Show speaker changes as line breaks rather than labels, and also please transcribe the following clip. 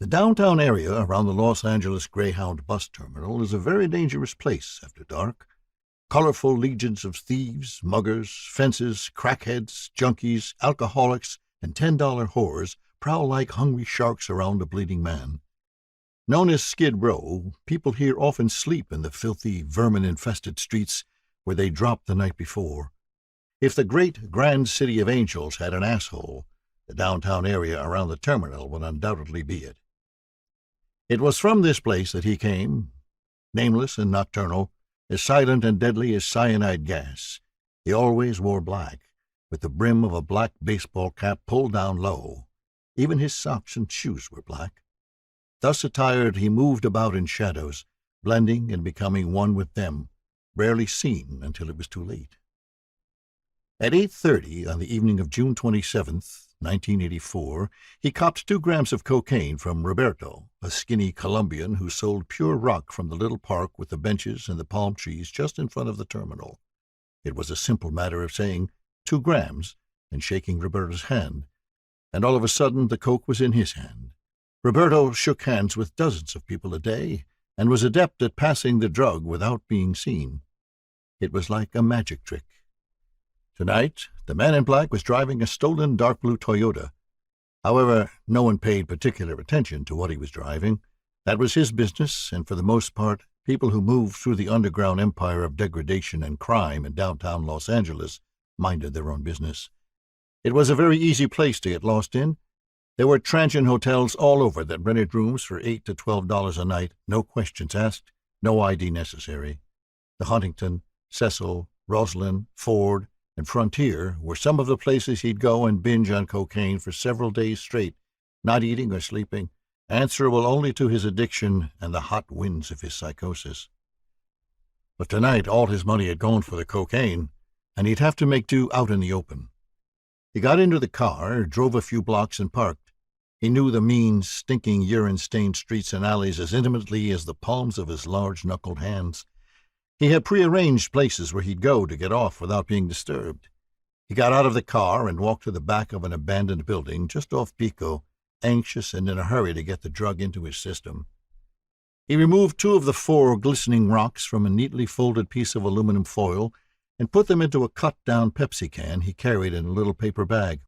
The downtown area around the Los Angeles Greyhound bus terminal is a very dangerous place after dark. Colorful legions of thieves, muggers, fences, crackheads, junkies, alcoholics, and $10 whores prowl like hungry sharks around a bleeding man. Known as Skid Row, people here often sleep in the filthy, vermin-infested streets where they dropped the night before. If the great, grand city of angels had an asshole, the downtown area around the terminal would undoubtedly be it. It was from this place that he came, nameless and nocturnal, as silent and deadly as cyanide gas. He always wore black, with the brim of a black baseball cap pulled down low. Even his socks and shoes were black. Thus attired, he moved about in shadows, blending and becoming one with them, rarely seen until it was too late. At 8:30 on the evening of June 27th, 1984, he copped 2 grams of cocaine from Roberto, a skinny Colombian who sold pure rock from the little park with the benches and the palm trees just in front of the terminal. It was a simple matter of saying 2 grams and shaking Roberto's hand, and all of a sudden the coke was in his hand. Roberto shook hands with dozens of people a day and was adept at passing the drug without being seen. It was like a magic trick. Tonight, the man in black was driving a stolen dark blue Toyota. However, no one paid particular attention to what he was driving. That was his business, and for the most part, people who moved through the underground empire of degradation and crime in downtown Los Angeles minded their own business. It was a very easy place to get lost in. There were transient hotels all over that rented rooms for $8 to $12 a night, no questions asked, no ID necessary. The Huntington, Cecil, Roslyn, Ford, and Frontier were some of the places he'd go and binge on cocaine for several days straight, not eating or sleeping, answerable only to his addiction and the hot winds of his psychosis. But tonight all his money had gone for the cocaine, and he'd have to make do out in the open. He got into the car, drove a few blocks, and parked. He knew the mean, stinking, urine-stained streets and alleys as intimately as the palms of his large-knuckled hands. He had prearranged places where he'd go to get off without being disturbed. He got out of the car and walked to the back of an abandoned building just off Pico, anxious and in a hurry to get the drug into his system. He removed 2 of the 4 glistening rocks from a neatly folded piece of aluminum foil and put them into a cut-down Pepsi can he carried in a little paper bag.